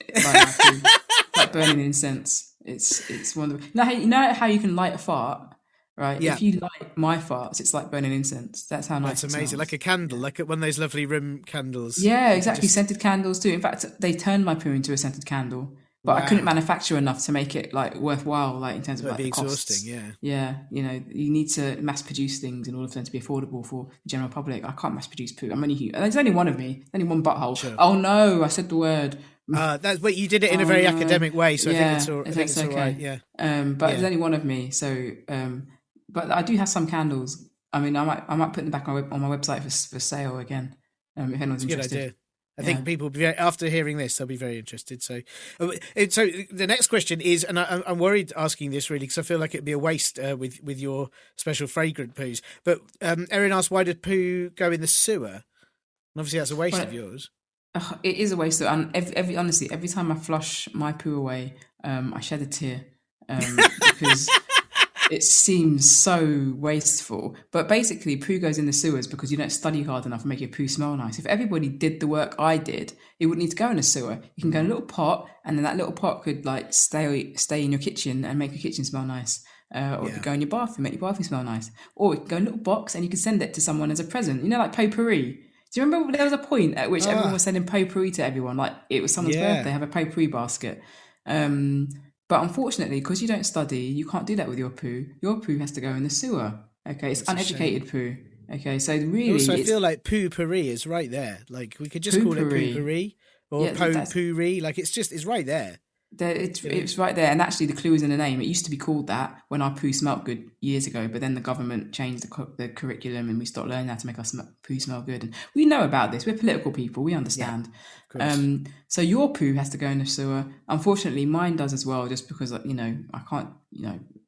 Like burning incense. It's wonderful. You know how you can light a fart, right? Yeah. If you light my farts, it's like burning incense. That's how nice. That's amazing. Like a candle, like one of those lovely room candles. Yeah, exactly. Scented candles too. In fact, they turned my poo into a scented candle. But I couldn't manufacture enough to make it like worthwhile, like in terms of like the costs. Exhausting, yeah. You know, you need to mass produce things in order for them to be affordable for the general public. I can't mass produce poo. I'm only human. There's only one of me. Only one butthole. Sure. Oh no, I said the word. That's what you did it in a very academic way, so I think it's all right. Yeah. But there's only one of me, so but I do have some candles. I mean, I might put them back on my website for sale again. If anyone's interested. Good idea. I think people, after hearing this, they'll be very interested. So the next question is, and I'm worried asking this really, because I feel like it'd be a waste with your special fragrant poos. But Erin asked, why did poo go in the sewer? And obviously, that's a waste of yours. It is a waste. And honestly, every time I flush my poo away, I shed a tear because it seems so wasteful. But basically, poo goes in the sewers because you don't study hard enough and make your poo smell nice. If everybody did the work I did, it wouldn't need to go in a sewer. You can go in a little pot, and then that little pot could like stay in your kitchen and make your kitchen smell nice. or it could go in your bathroom, make your bathroom smell nice. Or it could go in a little box and you can send it to someone as a present. You know, like potpourri. Do you remember there was a point at which everyone was sending potpourri to everyone? Like it was someone's birthday, have a potpourri basket. But unfortunately, because you don't study, you can't do that with your poo. Your poo has to go in the sewer. Okay, it's uneducated poo. Okay, so really... Also, I feel like poo-pourri is right there. Like, we could just call it poo-pourri or po-pourri. Like, it's right there. It's right there, and actually the clue is in the name. It used to be called that when our poo smelt good years ago, but then the government changed the curriculum and we stopped learning how to make our poo smell good. And we know about this. We're political people. We understand. So your poo has to go in the sewer. Unfortunately, mine does as well, just because I can't.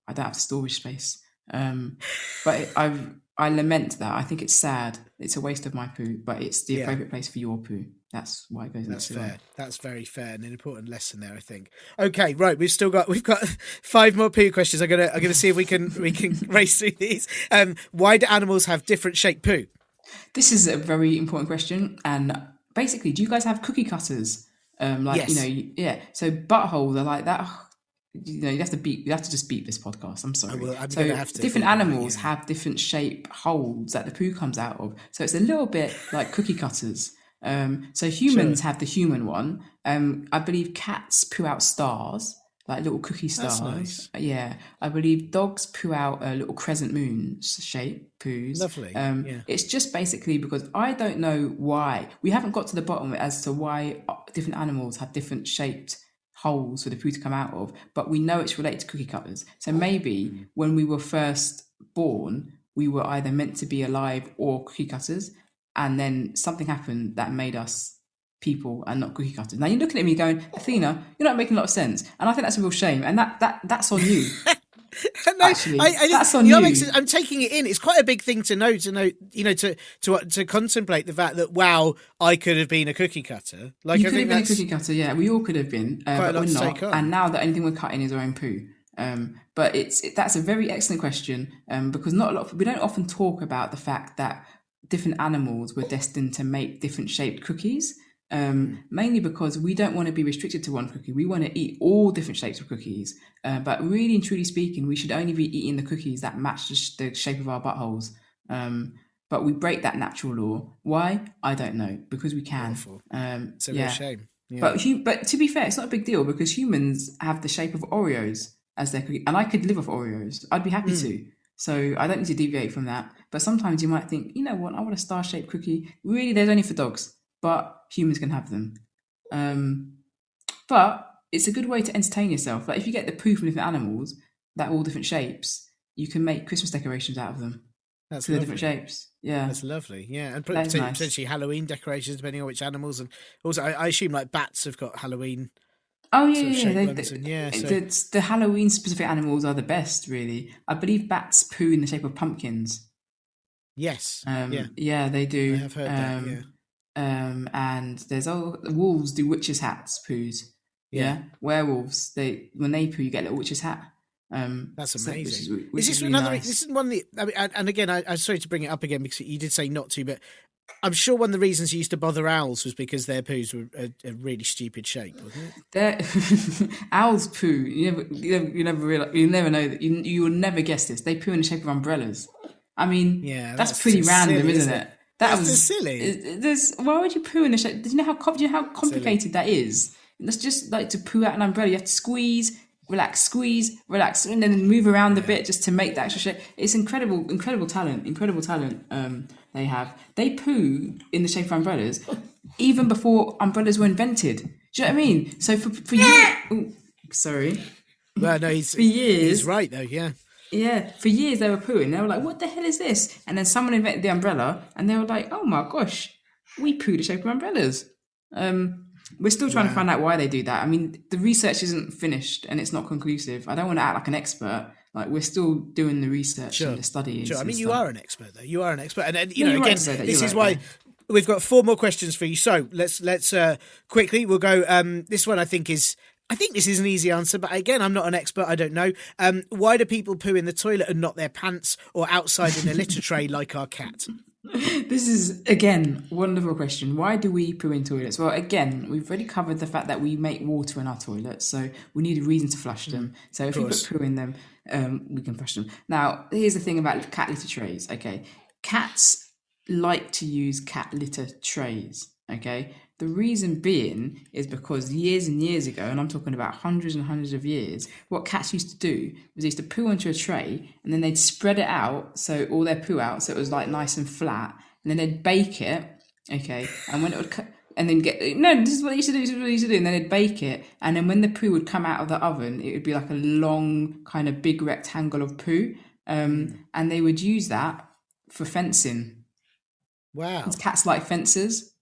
I don't have the storage space. But I lament that. I think it's sad. It's a waste of my poo, but it's the appropriate place for your poo. That's why it goes in the sewer. That's fair. That's very fair and an important lesson there, I think. Okay, right. We've got 5 more poo questions. I'm gonna see if we can race through these. Why do animals have different shaped poo? This is a very important question. And basically, do you guys have cookie cutters? Yes. So buttholes are like that. You have to just beep this podcast. I'm sorry. I'm gonna have to. Different animals have different shape holes that the poo comes out of. So it's a little bit like cookie cutters. So humans have the human one. I believe cats poo out stars, like little cookie stars. That's nice. Yeah. I believe dogs poo out a little crescent moon shape poos. Lovely. It's just basically because I don't know why. We haven't got to the bottom as to why different animals have different shaped holes for the poo to come out of, but we know it's related to cookie cutters. So maybe when we were first born, we were either meant to be alive or cookie cutters, and then something happened that made us people and not cookie cutters. Now you're looking at me going, Athena, you're not making a lot of sense, and I think that's a real shame, and that's on you. No, actually, that's on you. I'm taking it in. It's quite a big thing to know, to contemplate the fact that, wow, I could have been a cookie cutter. Like, you could have been a cookie cutter, yeah. We all could have been, but we're not. And now the only thing we're cutting is our own poo. But that's a very excellent question, because we don't often talk about the fact that different animals were destined to make different shaped cookies. Mainly because we don't want to be restricted to one cookie. We want to eat all different shapes of cookies. But really and truly speaking, we should only be eating the cookies that match the shape of our buttholes. But we break that natural law. Why? I don't know. Because we can. It's a real shame. Yeah. But to be fair, it's not a big deal because humans have the shape of Oreos as their cookie. And I could live off Oreos. I'd be happy to. So I don't need to deviate from that. But sometimes you might think, you know what? I want a star-shaped cookie. Really, they're only for dogs. But humans can have them. But it's a good way to entertain yourself. Like if you get the poo from different animals that are all different shapes, you can make Christmas decorations out of them. That's the different shapes. Yeah, that's lovely. Yeah, and potentially Halloween decorations depending on which animals. And also, I assume like bats have got Halloween. Oh yeah. The Halloween specific animals are the best, really. I believe bats poo in the shape of pumpkins. Yes. Yeah, they do. I have heard that. Yeah. And there's wolves do witches' hats poos. Yeah. Werewolves, when they poo, you get a little witch's hat. That's amazing. So, which is this really another? nice. This is one that, and again, I'm sorry to bring it up again because you did say not to, but I'm sure one of the reasons you used to bother owls was because their poos were a really stupid shape, wasn't it? Owls poo. You never realize. You never know that. You will never guess this. They poo in the shape of umbrellas. I mean, that's pretty random, silly, isn't it? That's silly. Why would you poo in a shape? Do you know how complicated that is? That's just like to poo out an umbrella. You have to squeeze, relax, and then move around a bit just to make the extra shape. It's incredible talent. They have. They poo in the shape of umbrellas even before umbrellas were invented. Do you know what I mean? So for years, sorry. Well, no, for years, he's right though. Yeah. Yeah, for years they were pooing. They were like, what the hell is this? And then someone invented the umbrella and they were like, oh my gosh, we poo the shape of umbrellas. We're still trying to find out why they do that. I mean, the research isn't finished and it's not conclusive. I don't want to act like an expert. Like, we're still doing the research and the studies. Sure, I mean, you are an expert though. You are an expert. And again, this is why we've got 4 more questions for you. So let's quickly, we'll go. This one I think this is an easy answer, but again, I'm not an expert. I don't know. Why do people poo in the toilet and not their pants or outside in a litter tray like our cat? This is, again, wonderful question. Why do we poo in toilets? Well, again, we've already covered the fact that we make water in our toilets, so we need a reason to flush them. So if we put poo in them, we can flush them. Now, here's the thing about cat litter trays, okay? Cats like to use cat litter trays, okay? The reason being is because years and years ago, and I'm talking about hundreds and hundreds of years, what cats used to do was they used to poo onto a tray and then they'd spread it out, so all their poo out, so it was like nice and flat, and then they'd bake it, okay, and when it would and then this is what they used to do, and then they'd bake it, and then when the poo would come out of the oven, it would be like a long kind of big rectangle of poo, and they would use that for fencing. Wow. Because cats like fences.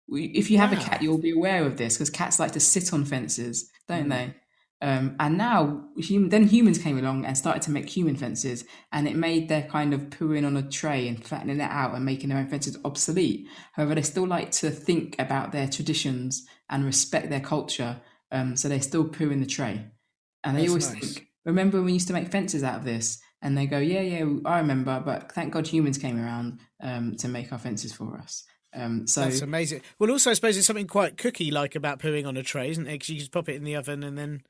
If you have a cat, you'll be aware of this because cats like to sit on fences, don't they? And now then humans came along and started to make human fences, and it made their kind of pooing on a tray and flattening it out and making their own fences obsolete. However, they still like to think about their traditions and respect their culture, so they still poo in the tray. And they always think, remember when we used to make fences out of this? And they go, yeah, I remember, but thank God humans came around to make our fences for us. So that's amazing. Well, also, I suppose there's something quite cookie-like about pooing on a tray, isn't there? Because you just pop it in the oven, and then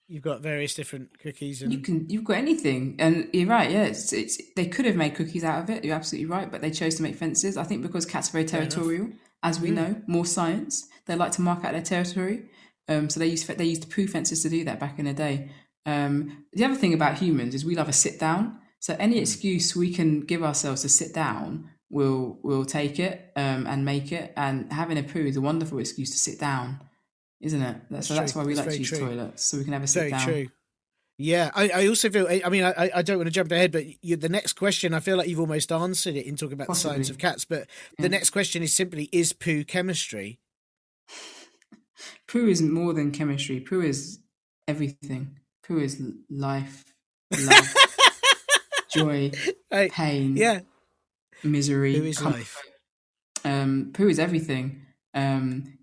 you've got various different cookies. And you've got anything, and you're right. Yeah, it's they could have made cookies out of it. You're absolutely right, but they chose to make fences. I think because cats are very territorial, as we know, more science. They like to mark out their territory. So they used poo fences to do that back in the day. The other thing about humans is we love a sit down. So any excuse we can give ourselves to sit down, we'll take it and make it. And having a poo is a wonderful excuse to sit down, isn't it? That's why we like to use toilets, so we can have a sit down. Very true. Yeah, I also feel, I mean, I don't want to jump ahead, but the next question, I feel like you've almost answered it in talking about the science of cats, but the next question is simply, is poo chemistry? Poo is more than chemistry. Poo is everything. Poo is life, love, joy, pain, misery, poo is comfort. Life. Poo is everything.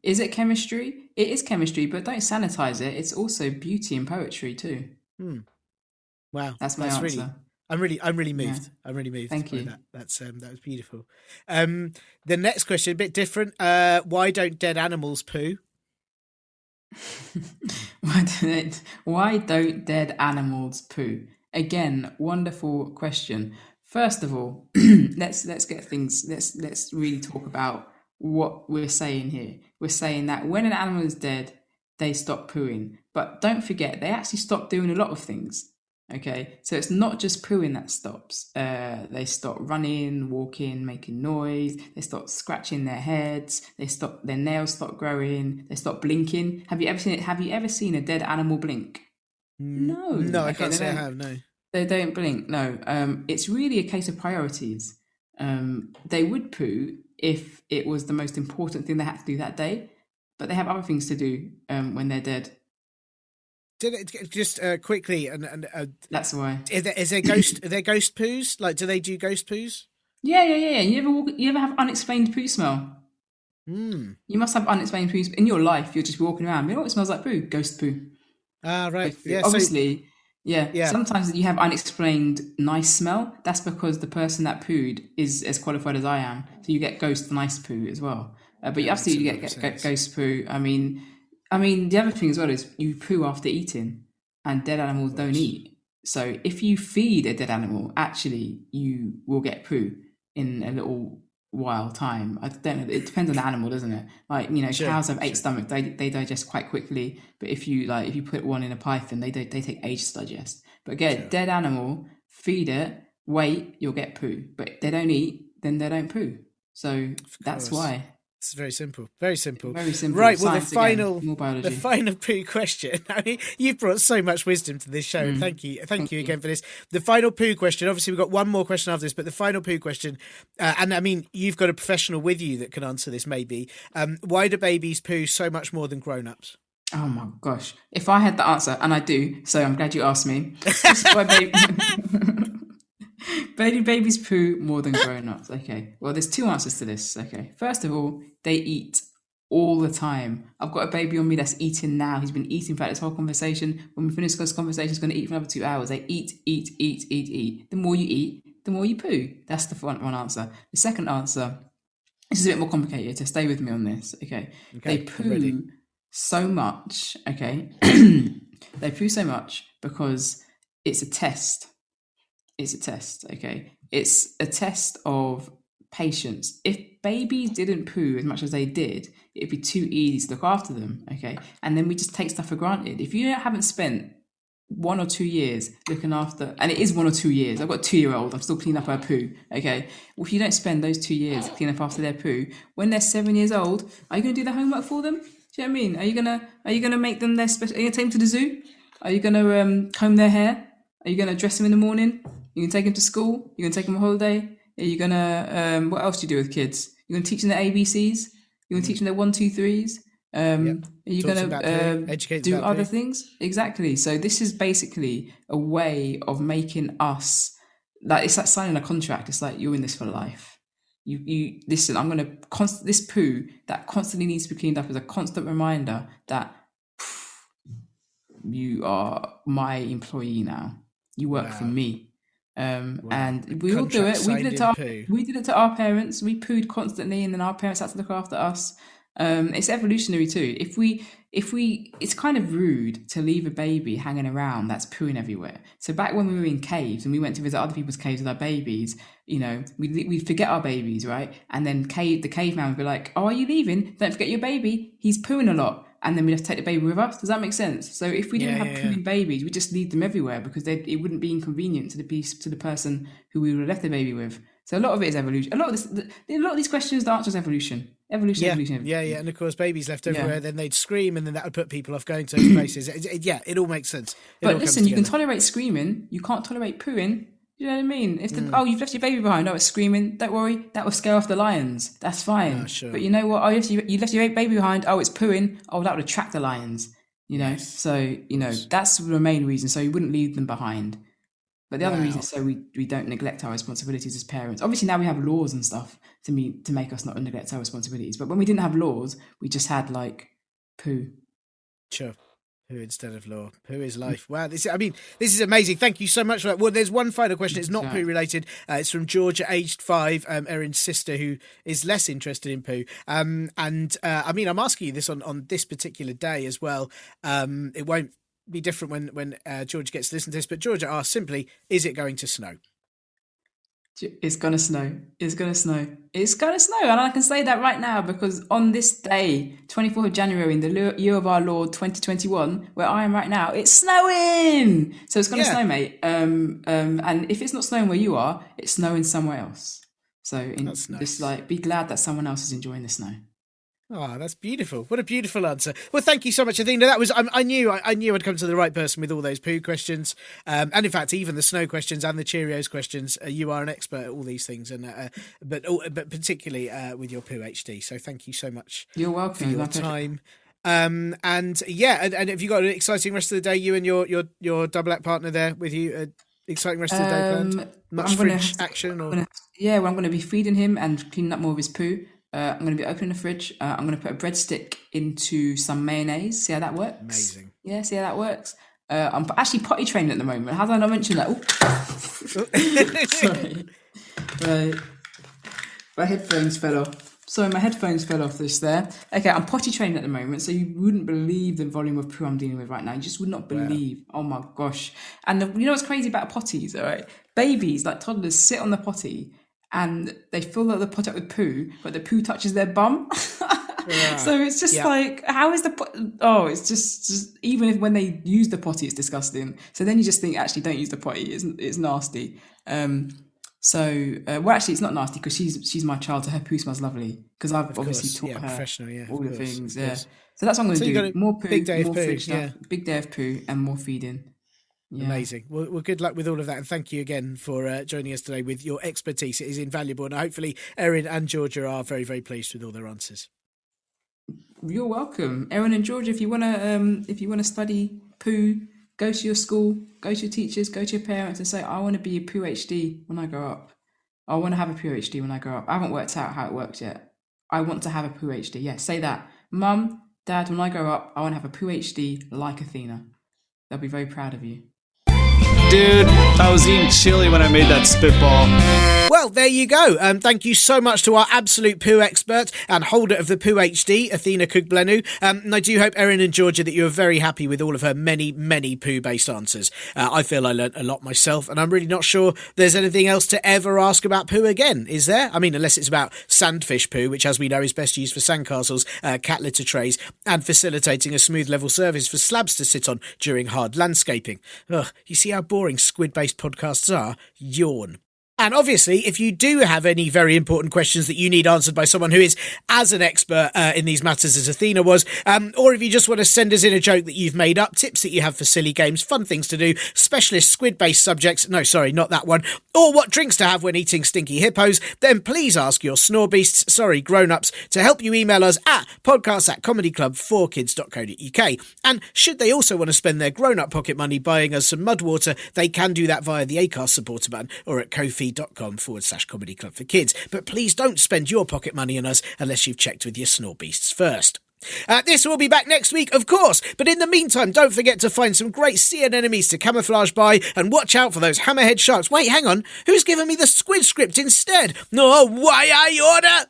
Is it chemistry? It is chemistry, but don't sanitize it. It's also beauty and poetry too. Wow, that's my answer. Really, I'm really moved. Yeah. I'm really moved. Thank you. That was beautiful. The next question, a bit different. Why don't dead animals poo? Why don't dead animals poo? Again, wonderful question. First of all, let's get things. Let's really talk about what we're saying here. We're saying that when an animal is dead, they stop pooing. But don't forget, they actually stop doing a lot of things. Okay, so it's not just pooing that stops. They stop running, walking, making noise. They stop scratching their heads. Their nails stop growing. They stop blinking. Have you ever seen a dead animal blink? No, I can't say I have. No, they don't blink. No, it's really a case of priorities. They would poo if it was the most important thing they had to do that day, but they have other things to do when they're dead. Just quickly, and that's why. Is there ghost? Are there ghost poos? Like, do they do ghost poos? Yeah. You ever have unexplained poo smell? You must have unexplained poo in your life. You're just walking around. You know what smells like poo? Ghost poo. Ah, right. Yeah. Obviously, yeah. Sometimes you have unexplained nice smell. That's because the person that pooed is as qualified as I am. So you get ghost nice poo as well. But you absolutely get ghost poo. I mean, the other thing as well is you poo after eating, and dead animals don't eat. So if you feed a dead animal, actually you will get poo in a little while time. I don't know. It depends on the animal, doesn't it? Like, cows have 8 stomachs. They digest quite quickly. But if you put one in a python, they take ages to digest. But again, dead animal, feed it, wait, you'll get poo. But they don't eat, then they don't poo. So that's why. It's very simple. Very simple. Very simple. Right. Well, Science the final poo question. I mean, you've brought so much wisdom to this show. Thank you again for this. The final poo question. Obviously, we've got one more question after this, but the final poo question. And I mean, you've got a professional with you that can answer this. Maybe. Why do babies poo so much more than grown-ups? Oh my gosh! If I had the answer, and I do, so I'm glad you asked me. This is why babies poo more than grown-ups. Okay. Well, there's 2 answers to this. Okay. First of all, they eat all the time. I've got a baby on me that's eating now. He's been eating throughout this whole conversation. When we finish this conversation, he's going to eat for another 2 hours. They eat. The more you eat, the more you poo. That's the one answer. The second answer, this is a bit more complicated, so stay with me on this, okay? They poo so much, okay? They poo so much because it's a test. It's a test, okay? It's a test of patience. If babies didn't poo as much as they did, it'd be too easy to look after them, okay? And then we just take stuff for granted. If you haven't spent 1 or 2 years looking after, and it is 1 or 2 years, I've got a 2-year-old, I'm still cleaning up her poo, okay? Well, if you don't spend those 2 years cleaning up after their poo, when they're 7 years old, are you going to do the homework for them? Do you know what I mean? Are you gonna make them their special? Are you gonna take them to the zoo? Are you gonna comb their hair? Are you gonna dress them in the morning? You can take them to school. You're gonna take them on holiday. Are you gonna what else do you do with kids? You're gonna teach them the ABCs. You're gonna teach them their 1, 2, 3s. Are you going to do other things? Exactly. So this is basically a way of making us, like, it's like signing a contract. It's like, you're in this for life. You listen, I'm going to this poo that constantly needs to be cleaned up is a constant reminder that you are my employee now. You work for me. And we all do it. We did it to our parents. We pooed constantly, and then our parents had to look after us. It's evolutionary too. If we, it's kind of rude to leave a baby hanging around that's pooing everywhere. So back when we were in caves and we went to visit other people's caves with our babies, you know, we'd forget our babies, right? And then the caveman would be like, "Oh, are you leaving? Don't forget your baby. He's pooing a lot." And then we'd have to take the baby with us. Does that make sense? So if we didn't have pooing babies, we'd just leave them everywhere because it wouldn't be inconvenient to the person who we would have left the baby with. So a lot of it is evolution. A lot of these questions, the answer is evolution. Evolution. Yeah. And of course, babies left everywhere, then they'd scream, and then that would put people off going to those places. It all makes sense. But listen, you can tolerate screaming. You can't tolerate pooing. You know what I mean? If you've left your baby behind, it's screaming. Don't worry, that will scare off the lions. That's fine. Oh, sure. But you know what? Oh, you left your baby behind. Oh, it's pooing. Oh, that would attract the lions. You know, so that's the main reason. So you wouldn't leave them behind. But the other reason is so we don't neglect our responsibilities as parents. Obviously now we have laws and stuff to make us not neglect our responsibilities. But when we didn't have laws, we just had like poo. Sure. Poo instead of law. Poo is life. Wow, this is amazing. Thank you so much for that. Well, there's one final question. It's not poo related. It's from Georgia, aged 5, Erin's sister, who is less interested in poo. I'm asking you this on this particular day as well. It won't be different when Georgia gets to listen to this, but Georgia asks simply, is it going to snow? It's gonna snow. It's gonna snow. It's gonna snow, and I can say that right now because on this day, 24th of January, in the year of our Lord 2021, where I am right now, it's snowing. So it's gonna snow, mate. And if it's not snowing where you are, it's snowing somewhere else. So that's nice. Just like be glad that someone else is enjoying the snow. Oh, that's beautiful. What a beautiful answer. Well, thank you so much, Athena. That was, I knew I'd come to the right person with all those poo questions. And in fact, even the snow questions and the Cheerios questions, you are an expert at all these things, and but particularly with your Poo HD. So thank you so much. You're welcome. For your time. And have you got an exciting rest of the day, you and your double act partner there with you? Exciting rest of the day planned? Much fridge action? I'm going to be feeding him and cleaning up more of his poo. I'm going to be opening the fridge. I'm going to put a breadstick into some mayonnaise. See how that works? Amazing. Yeah, see how that works? I'm actually potty trained at the moment. How did I not mention that? Sorry. Right. My headphones fell off. Sorry, my headphones fell off this there. Okay, I'm potty trained at the moment, so you wouldn't believe the volume of poo I'm dealing with right now. You just would not believe. Wow. Oh my gosh. And you know what's crazy about potties, all right? Babies, like toddlers, sit on the potty and they fill the pot up with poo, but the poo touches their bum. So it's just like, how is it's just even if when they use the potty, it's disgusting. So then you just think, actually, don't use the potty. It's nasty. Actually, it's not nasty because she's my child, so her poo smells lovely. Because I've obviously taught her all the things. Yeah. So that's what I'm going to do. More poo, big day more fridge stuff. Big day of poo and more feeding. Yeah. Amazing. Well, good luck with all of that, and thank you again for joining us today with your expertise. It is invaluable, and hopefully Erin and Georgia are very, very pleased with all their answers. You're welcome, Erin and Georgia. If you wanna study poo, go to your school, go to your teachers, go to your parents, and say, I want to be a Poo HD when I grow up. I want to have a Poo HD when I grow up. I haven't worked out how it works yet. I want to have a Poo HD. Yeah, say that, Mum, Dad. When I grow up, I want to have a Poo HD like Athena. They'll be very proud of you. dude. I was eating chili when I made that spitball. Well, there you go. Thank you so much to our absolute poo expert and holder of the Poo HD, Athena Kugblenu. And I do hope, Erin and Georgia, that you are very happy with all of her many, many poo-based answers. I feel I learnt a lot myself, and I'm really not sure there's anything else to ever ask about poo again, is there? I mean, unless it's about sandfish poo, which, as we know, is best used for sandcastles, cat litter trays, and facilitating a smooth level surface for slabs to sit on during hard landscaping. Ugh, you see how boring squid-based podcasts are? Yawn. And obviously, if you do have any very important questions that you need answered by someone who is as an expert in these matters as Athena was, or if you just want to send us in a joke that you've made up, tips that you have for silly games, fun things to do, specialist squid-based subjects, no, sorry, not that one, or what drinks to have when eating stinky hippos, then please ask your snore beasts, sorry, grown-ups, to help you email us at podcast@comedyclub4kids.co.uk. And should they also want to spend their grown-up pocket money buying us some mud water, they can do that via the Acast supporter button or at ko-fi.com/comedy club for kids. But please don't spend your pocket money on us unless you've checked with your snore beasts first. This will be back next week, of course, but in the meantime, don't forget to find some great sea anemones to camouflage by and watch out for those hammerhead sharks. Wait, hang on, who's given me the squid script instead? No, why I order?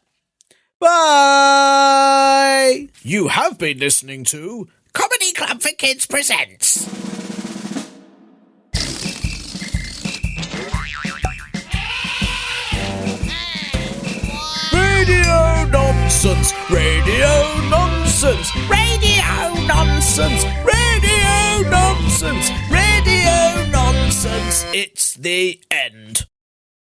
Bye! You have been listening to Comedy Club for Kids presents. Radio nonsense, radio nonsense, radio nonsense, radio nonsense, radio nonsense. It's the end.